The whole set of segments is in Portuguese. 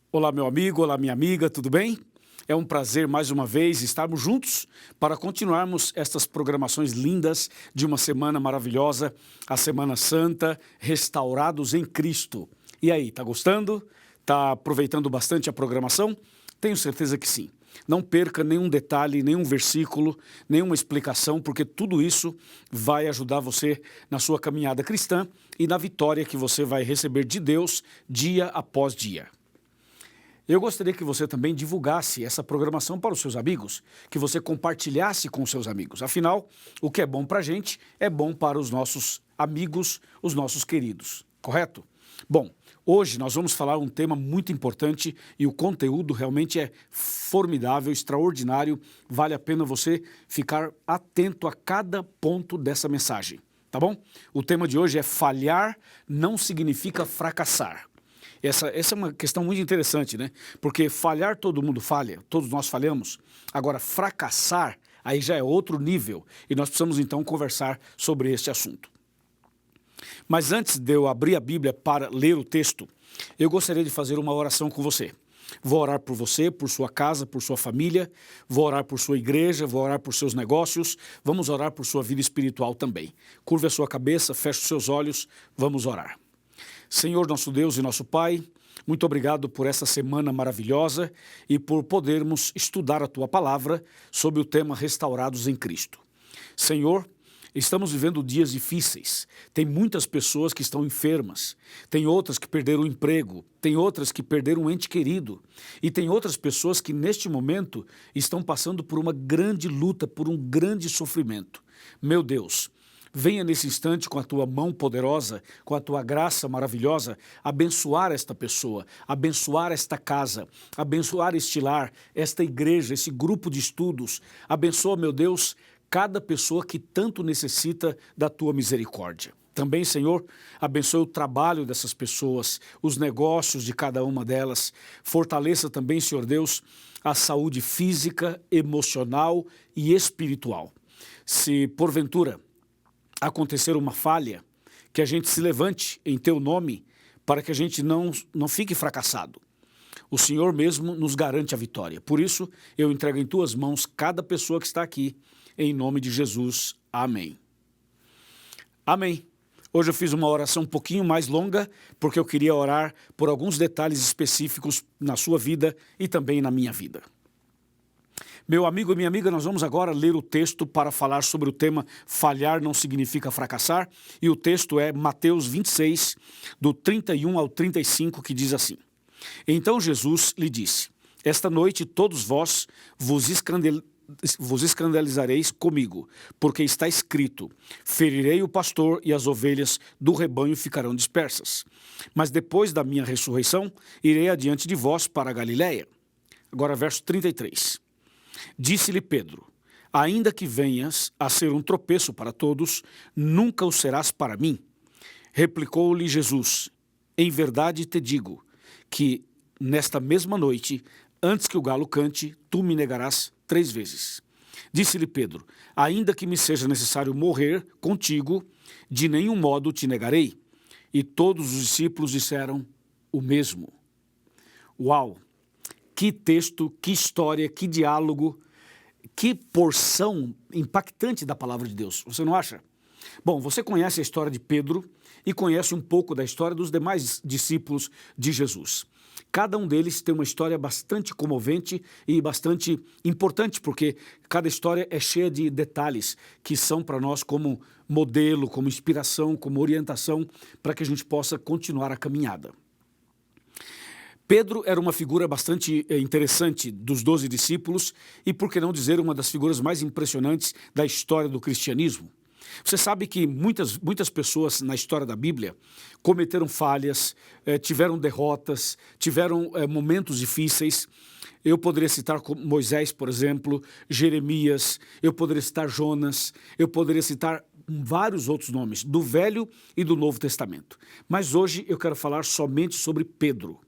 Olá, meu amigo, olá, minha amiga, tudo bem? É um prazer, mais uma vez, estarmos juntos para continuarmos estas programações lindas de uma semana maravilhosa, a Semana Santa, restaurados em Cristo. E aí, tá gostando? Tá aproveitando bastante a programação? Tenho certeza que sim. Não perca nenhum detalhe, nenhum versículo, nenhuma explicação, porque tudo isso vai ajudar você na sua caminhada cristã e na vitória que você vai receber de Deus dia após dia. Eu gostaria que você também divulgasse essa programação para os seus amigos, que você compartilhasse com os seus amigos. Afinal, o que é bom para a gente é bom para os nossos amigos, os nossos queridos, correto? Bom, hoje nós vamos falar um tema muito importante e o conteúdo realmente é formidável, extraordinário. Vale a pena você ficar atento a cada ponto dessa mensagem, tá bom? O tema de hoje é falhar não significa fracassar. Essa é uma questão muito interessante, né? Porque falhar todo mundo falha, todos nós falhamos. Agora, fracassar, aí já é outro nível. E nós precisamos, então, conversar sobre este assunto. Mas antes de eu abrir a Bíblia para ler o texto, eu gostaria de fazer uma oração com você. Vou orar por você, por sua casa, por sua família, vou orar por sua igreja, vou orar por seus negócios, vamos orar por sua vida espiritual também. Curva a sua cabeça, feche os seus olhos, vamos orar. Senhor, nosso Deus e nosso Pai, muito obrigado por essa semana maravilhosa e por podermos estudar a Tua Palavra sobre o tema Restaurados em Cristo. Senhor, estamos vivendo dias difíceis, tem muitas pessoas que estão enfermas, tem outras que perderam o emprego, tem outras que perderam um ente querido e tem outras pessoas que neste momento estão passando por uma grande luta, por um grande sofrimento. Meu Deus, venha nesse instante com a tua mão poderosa, com a tua graça maravilhosa, abençoar esta pessoa, abençoar esta casa, abençoar este lar, esta igreja, esse grupo de estudos. Abençoa, meu Deus, cada pessoa que tanto necessita da tua misericórdia. Também, Senhor, abençoe o trabalho dessas pessoas, os negócios de cada uma delas. Fortaleça também, Senhor Deus, a saúde física, emocional e espiritual. Se, porventura, acontecer uma falha, que a gente se levante em Teu nome para que a gente não fique fracassado. O Senhor mesmo nos garante a vitória. Por isso, eu entrego em Tuas mãos cada pessoa que está aqui, em nome de Jesus. Amém. Amém. Hoje eu fiz uma oração um pouquinho mais longa, porque eu queria orar por alguns detalhes específicos na sua vida e também na minha vida. Meu amigo e minha amiga, nós vamos agora ler o texto para falar sobre o tema falhar não significa fracassar. E o texto é Mateus 26, do 31 ao 35, que diz assim: Então Jesus lhe disse, esta noite todos vós vos escandalizareis comigo, porque está escrito, ferirei o pastor e as ovelhas do rebanho ficarão dispersas. Mas depois da minha ressurreição, irei adiante de vós para a Galiléia. Agora verso 33. Disse-lhe Pedro, ainda que venhas a ser um tropeço para todos, nunca o serás para mim. Replicou-lhe Jesus, em verdade te digo, que nesta mesma noite, antes que o galo cante, tu me negarás 3 vezes. Disse-lhe Pedro, ainda que me seja necessário morrer contigo, de nenhum modo te negarei. E todos os discípulos disseram o mesmo. Uau! Que texto, que história, que diálogo, que porção impactante da palavra de Deus, você não acha? Bom, você conhece a história de Pedro e conhece um pouco da história dos demais discípulos de Jesus. Cada um deles tem uma história bastante comovente e bastante importante, porque cada história é cheia de detalhes que são para nós como modelo, como inspiração, como orientação, para que a gente possa continuar a caminhada. Pedro era uma figura bastante interessante dos 12 discípulos e, por que não dizer, uma das figuras mais impressionantes da história do cristianismo. Você sabe que muitas pessoas na história da Bíblia cometeram falhas, tiveram derrotas, tiveram momentos difíceis. Eu poderia citar Moisés, por exemplo, Jeremias, eu poderia citar Jonas, eu poderia citar vários outros nomes, do Velho e do Novo Testamento. Mas hoje eu quero falar somente sobre Pedro.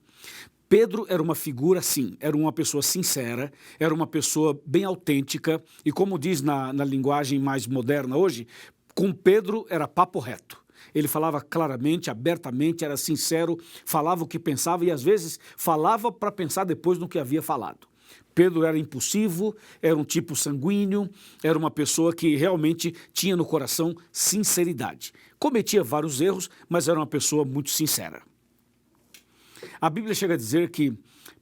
Pedro era uma figura, sim, era uma pessoa sincera, era uma pessoa bem autêntica e, como diz na linguagem mais moderna hoje, com Pedro era papo reto. Ele falava claramente, abertamente, era sincero, falava o que pensava e às vezes falava para pensar depois no que havia falado. Pedro era impulsivo, era um tipo sanguíneo, era uma pessoa que realmente tinha no coração sinceridade. Cometia vários erros, mas era uma pessoa muito sincera. A Bíblia chega a dizer que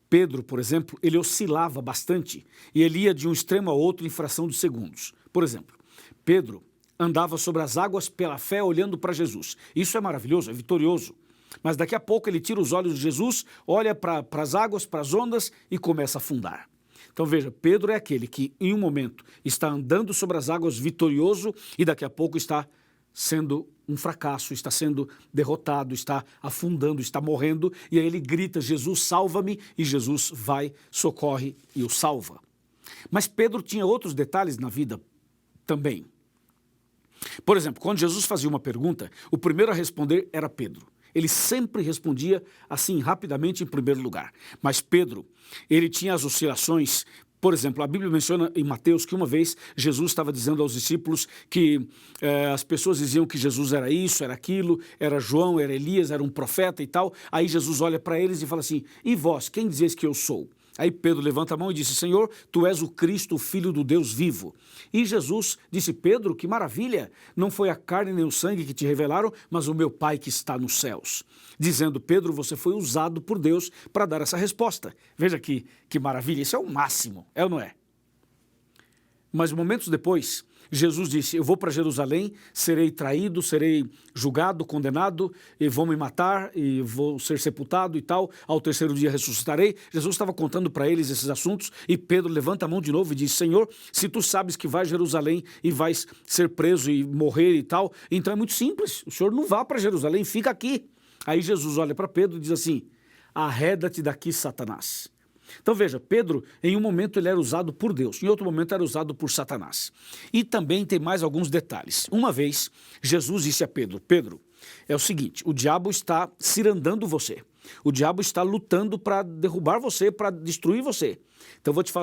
Pedro, por exemplo, ele oscilava bastante e ele ia de um extremo ao outro em fração de segundos. Por exemplo, Pedro andava sobre as águas pela fé olhando para Jesus. Isso é maravilhoso, é vitorioso. Mas daqui a pouco ele tira os olhos de Jesus, olha para as águas, para as ondas e começa a afundar. Então veja, Pedro é aquele que em um momento está andando sobre as águas vitorioso e daqui a pouco está sendo um fracasso, está sendo derrotado, está afundando, está morrendo e aí ele grita, Jesus salva-me, e Jesus vai, socorre e o salva. Mas Pedro tinha outros detalhes na vida também. Por exemplo, quando Jesus fazia uma pergunta, o primeiro a responder era Pedro. Ele sempre respondia assim, rapidamente, em primeiro lugar. Mas Pedro, ele tinha as oscilações. Por exemplo, a Bíblia menciona em Mateus que uma vez Jesus estava dizendo aos discípulos que as pessoas diziam que Jesus era isso, era aquilo, era João, era Elias, era um profeta e tal. Aí Jesus olha para eles e fala assim, e vós, quem dizeis que eu sou? Aí Pedro levanta a mão e disse, Senhor, tu és o Cristo, o Filho do Deus vivo. E Jesus disse, Pedro, que maravilha, não foi a carne nem o sangue que te revelaram, mas o meu Pai que está nos céus. Dizendo, Pedro, você foi usado por Deus para dar essa resposta. Veja que maravilha, isso é o máximo, é ou não é? Mas momentos depois, Jesus disse, eu vou para Jerusalém, serei traído, serei julgado, condenado, e vão me matar, e vou ser sepultado e tal, ao terceiro dia ressuscitarei. Jesus estava contando para eles esses assuntos, e Pedro levanta a mão de novo e diz, Senhor, se tu sabes que vais a Jerusalém e vais ser preso e morrer e tal, então é muito simples, o Senhor não vá para Jerusalém, fica aqui. Aí Jesus olha para Pedro e diz assim, arreda-te daqui, Satanás. Então veja, Pedro, em um momento ele era usado por Deus, em outro momento era usado por Satanás. E também tem mais alguns detalhes. Uma vez, Jesus disse a Pedro, Pedro, é o seguinte, o diabo está cirandando você. O diabo está lutando para derrubar você, para destruir você. Então eu vou te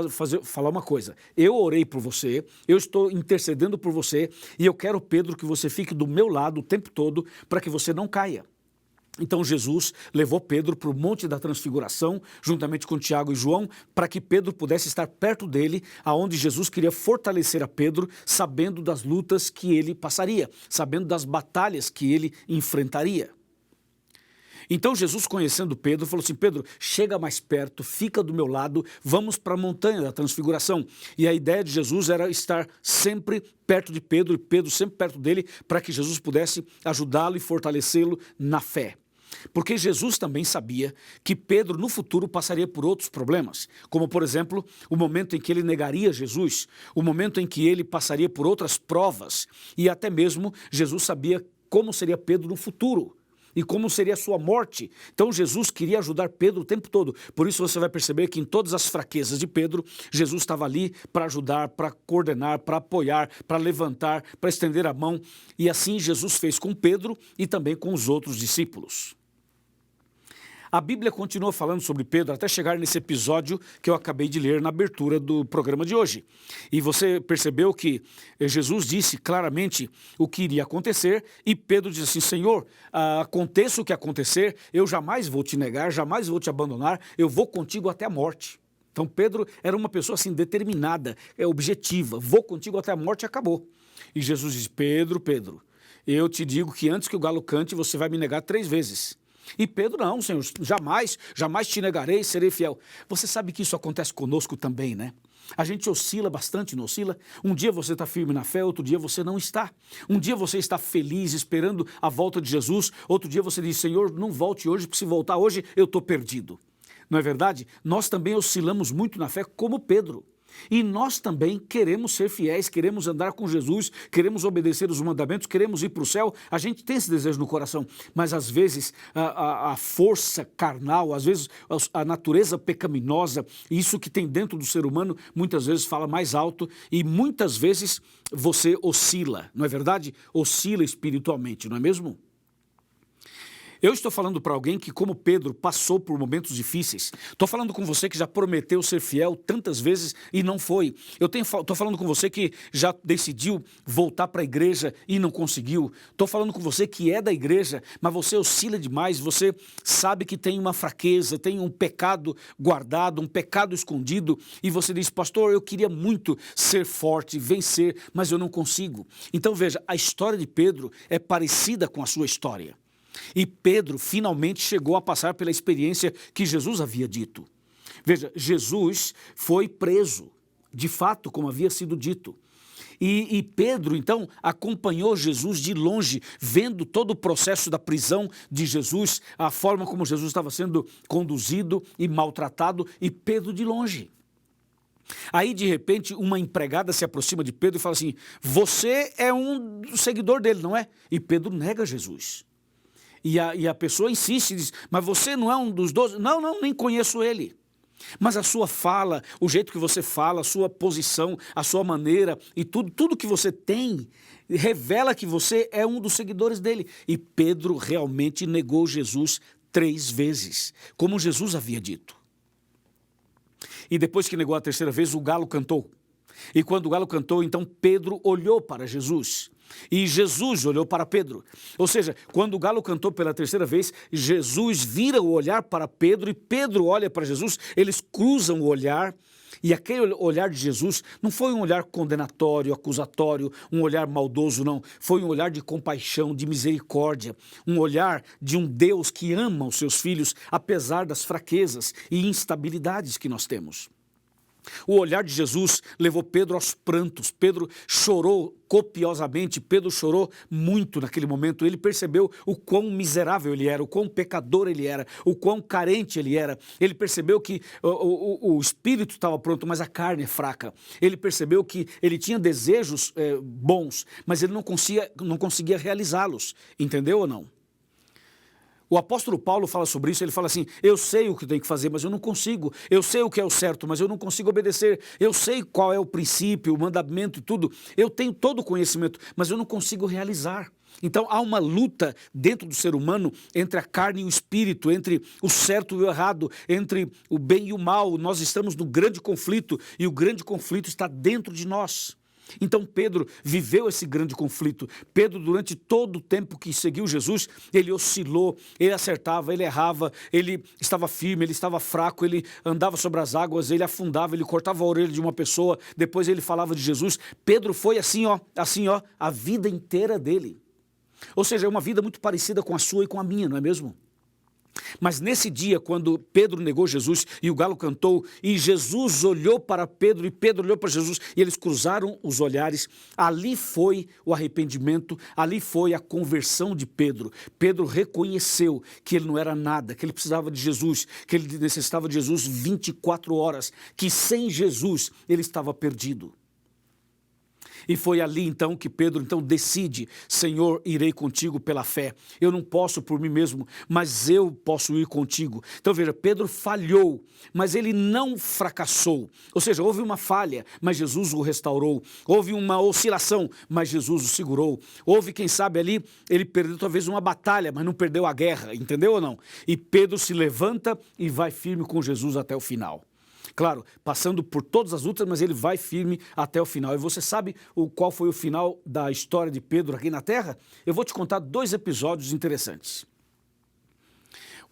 falar uma coisa, eu orei por você, eu estou intercedendo por você e eu quero, Pedro, que você fique do meu lado o tempo todo para que você não caia. Então Jesus levou Pedro para o Monte da Transfiguração, juntamente com Tiago e João, para que Pedro pudesse estar perto dele, aonde Jesus queria fortalecer a Pedro, sabendo das lutas que ele passaria, sabendo das batalhas que ele enfrentaria. Então Jesus, conhecendo Pedro, falou assim, Pedro, chega mais perto, fica do meu lado, vamos para a montanha da transfiguração. E a ideia de Jesus era estar sempre perto de Pedro, e Pedro sempre perto dele, para que Jesus pudesse ajudá-lo e fortalecê-lo na fé. Porque Jesus também sabia que Pedro no futuro passaria por outros problemas, como por exemplo, o momento em que ele negaria Jesus, o momento em que ele passaria por outras provas, e até mesmo Jesus sabia como seria Pedro no futuro. E como seria a sua morte. Então Jesus queria ajudar Pedro o tempo todo. Por isso você vai perceber que em todas as fraquezas de Pedro, Jesus estava ali para ajudar, para coordenar, para apoiar, para levantar, para estender a mão. E assim Jesus fez com Pedro e também com os outros discípulos. A Bíblia continua falando sobre Pedro até chegar nesse episódio que eu acabei de ler na abertura do programa de hoje. E você percebeu que Jesus disse claramente o que iria acontecer e Pedro disse assim, Senhor, aconteça o que acontecer, eu jamais vou te negar, jamais vou te abandonar, eu vou contigo até a morte. Então Pedro era uma pessoa assim determinada, objetiva, vou contigo até a morte e acabou. E Jesus disse, Pedro, eu te digo que antes que o galo cante você vai me negar 3 vezes. E Pedro, não, Senhor, jamais te negarei, serei fiel. Você sabe que isso acontece conosco também, né? A gente oscila bastante, não oscila? Um dia você está firme na fé, outro dia você não está. Um dia você está feliz, esperando a volta de Jesus, outro dia você diz, Senhor, não volte hoje, porque se voltar hoje eu estou perdido. Não é verdade? Nós também oscilamos muito na fé como Pedro. E nós também queremos ser fiéis, queremos andar com Jesus, queremos obedecer os mandamentos, queremos ir para o céu. A gente tem esse desejo no coração, mas às vezes a força carnal, às vezes a natureza pecaminosa, isso que tem dentro do ser humano, muitas vezes fala mais alto e muitas vezes você oscila, não é verdade? Oscila espiritualmente, não é mesmo? Eu estou falando para alguém que, como Pedro, passou por momentos difíceis. Estou falando com você que já prometeu ser fiel tantas vezes e não foi. Estou falando com você que já decidiu voltar para a igreja e não conseguiu. Estou falando com você que é da igreja, mas você oscila demais, você sabe que tem uma fraqueza, tem um pecado guardado, um pecado escondido, e você diz, pastor, eu queria muito ser forte, vencer, mas eu não consigo. Então veja, a história de Pedro é parecida com a sua história. E Pedro finalmente chegou a passar pela experiência que Jesus havia dito. Veja, Jesus foi preso, de fato, como havia sido dito. E Pedro, então, acompanhou Jesus de longe, vendo todo o processo da prisão de Jesus, a forma como Jesus estava sendo conduzido e maltratado, e Pedro de longe. Aí, de repente, uma empregada se aproxima de Pedro e fala assim, você é um seguidor dele, não é? E Pedro nega Jesus. E a pessoa insiste e diz, mas você não é um dos 12? Não, nem conheço ele. Mas a sua fala, o jeito que você fala, a sua posição, a sua maneira e tudo que você tem, revela que você é um dos seguidores dele. E Pedro realmente negou Jesus 3 vezes, como Jesus havia dito. E depois que negou a 3ª vez, o galo cantou. E quando o galo cantou, então Pedro olhou para Jesus. E Jesus olhou para Pedro. Ou seja, quando o galo cantou pela 3ª vez, Jesus vira o olhar para Pedro e Pedro olha para Jesus, eles cruzam o olhar. E aquele olhar de Jesus não foi um olhar condenatório, acusatório, um olhar maldoso, não. Foi um olhar de compaixão, de misericórdia, um olhar de um Deus que ama os seus filhos, apesar das fraquezas e instabilidades que nós temos. O olhar de Jesus levou Pedro aos prantos. Pedro chorou copiosamente, Pedro chorou muito naquele momento. Ele percebeu o quão miserável ele era, o quão pecador ele era, o quão carente ele era. Ele percebeu que o espírito estava pronto, mas a carne é fraca. Ele percebeu que ele tinha desejos bons, mas ele não conseguia realizá-los. Entendeu ou não? O apóstolo Paulo fala sobre isso, ele fala assim, eu sei o que tenho que fazer, mas eu não consigo. Eu sei o que é o certo, mas eu não consigo obedecer. Eu sei qual é o princípio, o mandamento e tudo. Eu tenho todo o conhecimento, mas eu não consigo realizar. Então há uma luta dentro do ser humano entre a carne e o espírito, entre o certo e o errado, entre o bem e o mal. Nós estamos no grande conflito e o grande conflito está dentro de nós. Então Pedro viveu esse grande conflito. Pedro, durante todo o tempo que seguiu Jesus, ele oscilou, ele acertava, ele errava, ele estava firme, ele estava fraco, ele andava sobre as águas, ele afundava, ele cortava a orelha de uma pessoa, depois ele falava de Jesus. Pedro foi assim, a vida inteira dele. Ou seja, é uma vida muito parecida com a sua e com a minha, não é mesmo? Mas nesse dia, quando Pedro negou Jesus e o galo cantou, e Jesus olhou para Pedro e Pedro olhou para Jesus, e eles cruzaram os olhares, ali foi o arrependimento, ali foi a conversão de Pedro. Pedro reconheceu que ele não era nada, que ele precisava de Jesus, que ele necessitava de Jesus 24 horas, que sem Jesus ele estava perdido. E foi ali então que Pedro decide, Senhor, irei contigo pela fé. Eu não posso por mim mesmo, mas eu posso ir contigo. Então veja, Pedro falhou, mas ele não fracassou. Ou seja, houve uma falha, mas Jesus o restaurou. Houve uma oscilação, mas Jesus o segurou. Houve, quem sabe ali, ele perdeu talvez uma batalha, mas não perdeu a guerra, entendeu ou não? E Pedro se levanta e vai firme com Jesus até o final. Claro, passando por todas as lutas, mas ele vai firme até o final. E você sabe qual foi o final da história de Pedro aqui na Terra? Eu vou te contar 2 episódios interessantes.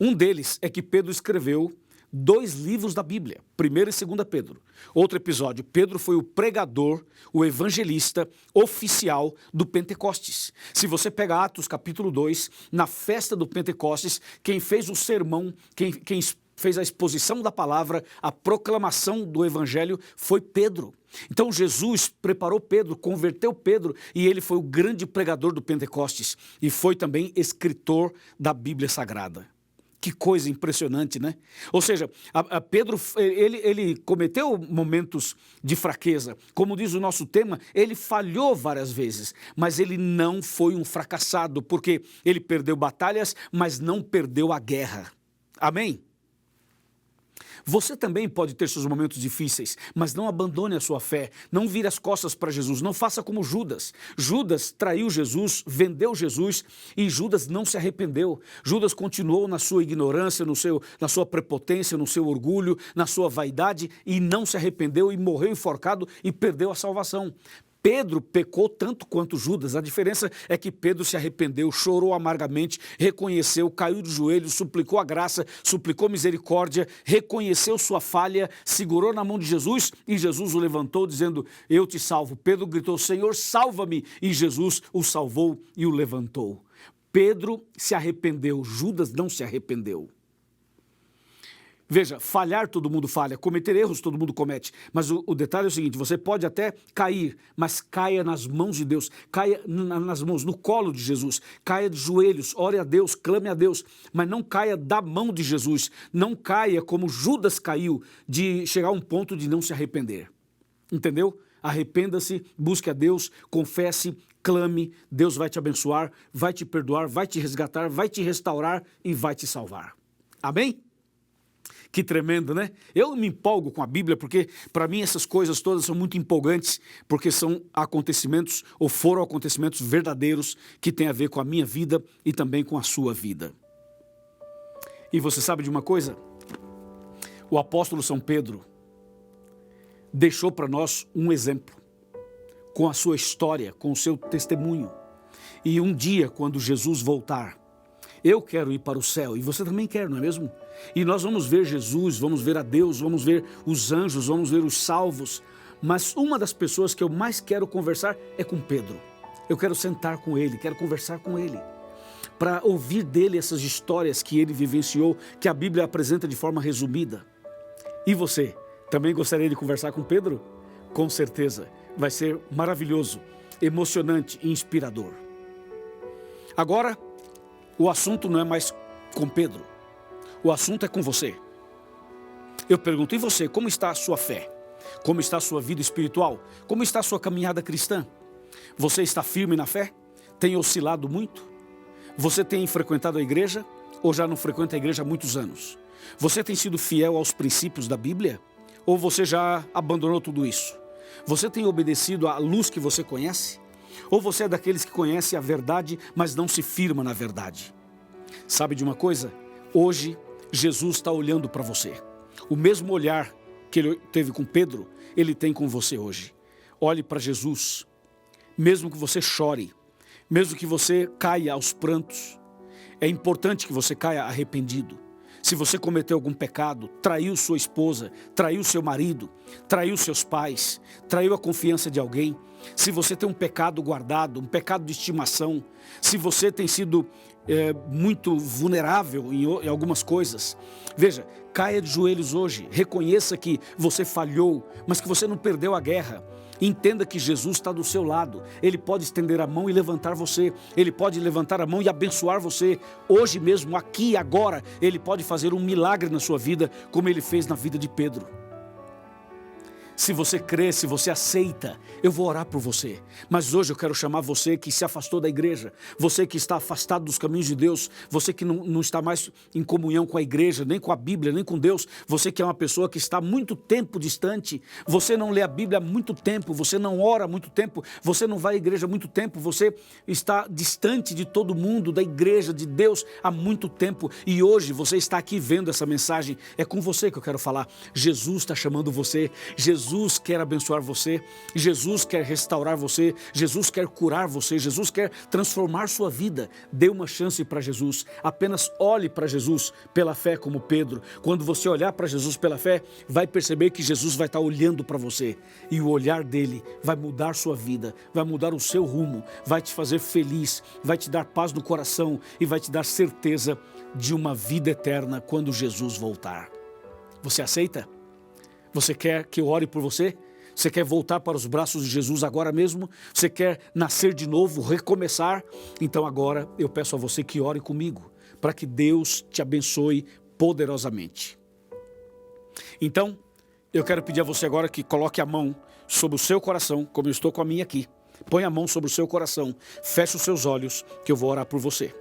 Um deles é que Pedro escreveu 2 livros da Bíblia, 1º e 2º Pedro. Outro episódio, Pedro foi o pregador, o evangelista oficial do Pentecostes. Se você pega Atos capítulo 2, na festa do Pentecostes, quem fez o sermão, quem fez a exposição da palavra, a proclamação do evangelho foi Pedro. Então Jesus preparou Pedro, converteu Pedro e ele foi o grande pregador do Pentecostes e foi também escritor da Bíblia Sagrada. Que coisa impressionante, né? Ou seja, Pedro, ele cometeu momentos de fraqueza. Como diz o nosso tema, ele falhou várias vezes, mas ele não foi um fracassado, porque ele perdeu batalhas, mas não perdeu a guerra. Amém? Você também pode ter seus momentos difíceis, mas não abandone a sua fé, não vire as costas para Jesus, não faça como Judas. Judas traiu Jesus, vendeu Jesus e Judas não se arrependeu. Judas continuou na sua ignorância, na sua prepotência, no seu orgulho, na sua vaidade e não se arrependeu e morreu enforcado e perdeu a salvação. Pedro pecou tanto quanto Judas, a diferença é que Pedro se arrependeu, chorou amargamente, reconheceu, caiu de joelhos, suplicou a graça, suplicou misericórdia, reconheceu sua falha, segurou na mão de Jesus e Jesus o levantou dizendo, eu te salvo. Pedro gritou, Senhor, salva-me, e Jesus o salvou e o levantou. Pedro se arrependeu, Judas não se arrependeu. Veja, falhar todo mundo falha, cometer erros todo mundo comete, mas o detalhe é o seguinte, você pode até cair, mas caia nas mãos de Deus, caia nas mãos, no colo de Jesus, caia de joelhos, ore a Deus, clame a Deus, mas não caia da mão de Jesus, não caia como Judas caiu, de chegar a um ponto de não se arrepender, entendeu? Arrependa-se, busque a Deus, confesse, clame, Deus vai te abençoar, vai te perdoar, vai te resgatar, vai te restaurar e vai te salvar. Amém? Que tremendo, né? Eu me empolgo com a Bíblia porque, para mim, essas coisas todas são muito empolgantes, porque são acontecimentos, ou foram acontecimentos verdadeiros, que têm a ver com a minha vida e também com a sua vida. E você sabe de uma coisa? O apóstolo São Pedro deixou para nós um exemplo, com a sua história, com o seu testemunho. E um dia, quando Jesus voltar, eu quero ir para o céu, e você também quer, não é mesmo? E nós vamos ver Jesus, vamos ver a Deus, vamos ver os anjos, vamos ver os salvos. Mas uma das pessoas que eu mais quero conversar é com Pedro. Eu quero sentar com ele, quero conversar com ele, para ouvir dele essas histórias que ele vivenciou, que a Bíblia apresenta de forma resumida. E você, também gostaria de conversar com Pedro? Com certeza, vai ser maravilhoso, emocionante e inspirador. Agora, o assunto não é mais com Pedro, o assunto é com você. Eu pergunto, e você, como está a sua fé? Como está a sua vida espiritual? Como está a sua caminhada cristã? Você está firme na fé? Tem oscilado muito? Você tem frequentado a igreja ou já não frequenta a igreja há muitos anos? Você tem sido fiel aos princípios da Bíblia? Ou você já abandonou tudo isso? Você tem obedecido à luz que você conhece? Ou você é daqueles que conhecem a verdade, mas não se firma na verdade? Sabe de uma coisa? Hoje, Jesus está olhando para você. O mesmo olhar que ele teve com Pedro, ele tem com você hoje. Olhe para Jesus. Mesmo que você chore, mesmo que você caia aos prantos, é importante que você caia arrependido. Se você cometeu algum pecado, traiu sua esposa, traiu seu marido, traiu seus pais, traiu a confiança de alguém, se você tem um pecado guardado, um pecado de estimação, se você tem sido muito vulnerável em algumas coisas, veja, caia de joelhos hoje, reconheça que você falhou, mas que você não perdeu a guerra. Entenda que Jesus está do seu lado, Ele pode estender a mão e levantar você, Ele pode levantar a mão e abençoar você, hoje mesmo, aqui e agora, Ele pode fazer um milagre na sua vida, como Ele fez na vida de Pedro. Se você crê, se você aceita, eu vou orar por você. Mas hoje eu quero chamar você que se afastou da igreja, você que está afastado dos caminhos de Deus, você que não está mais em comunhão com a igreja, nem com a Bíblia, nem com Deus, você que é uma pessoa que está há muito tempo distante, você não lê a Bíblia há muito tempo, você não ora há muito tempo, você não vai à igreja há muito tempo, você está distante de todo mundo, da igreja, de Deus há muito tempo, e hoje você está aqui vendo essa mensagem, é com você que eu quero falar. Jesus está chamando você, Jesus quer abençoar você, Jesus quer restaurar você, Jesus quer curar você, Jesus quer transformar sua vida. Dê uma chance para Jesus, apenas olhe para Jesus pela fé como Pedro. Quando você olhar para Jesus pela fé, vai perceber que Jesus vai estar olhando para você e o olhar dele vai mudar sua vida, vai mudar o seu rumo, vai te fazer feliz, vai te dar paz no coração e vai te dar certeza de uma vida eterna quando Jesus voltar. Você aceita? Você quer que eu ore por você? Você quer voltar para os braços de Jesus agora mesmo? Você quer nascer de novo, recomeçar? Então agora eu peço a você que ore comigo, para que Deus te abençoe poderosamente. Então, eu quero pedir a você agora que coloque a mão sobre o seu coração, como eu estou com a minha aqui. Põe a mão sobre o seu coração, feche os seus olhos, que eu vou orar por você.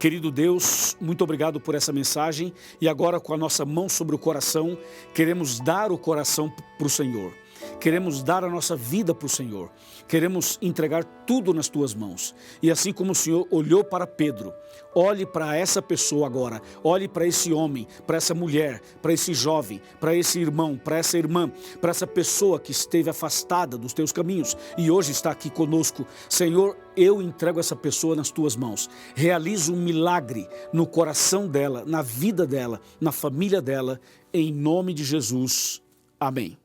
Querido Deus, muito obrigado por essa mensagem e agora com a nossa mão sobre o coração, queremos dar o coração para o Senhor. Queremos dar a nossa vida para o Senhor. Queremos entregar tudo nas tuas mãos. E assim como o Senhor olhou para Pedro, olhe para essa pessoa agora. Olhe para esse homem, para essa mulher, para esse jovem, para esse irmão, para essa irmã, para essa pessoa que esteve afastada dos teus caminhos e hoje está aqui conosco. Senhor, eu entrego essa pessoa nas tuas mãos. Realiza um milagre no coração dela, na vida dela, na família dela. Em nome de Jesus. Amém.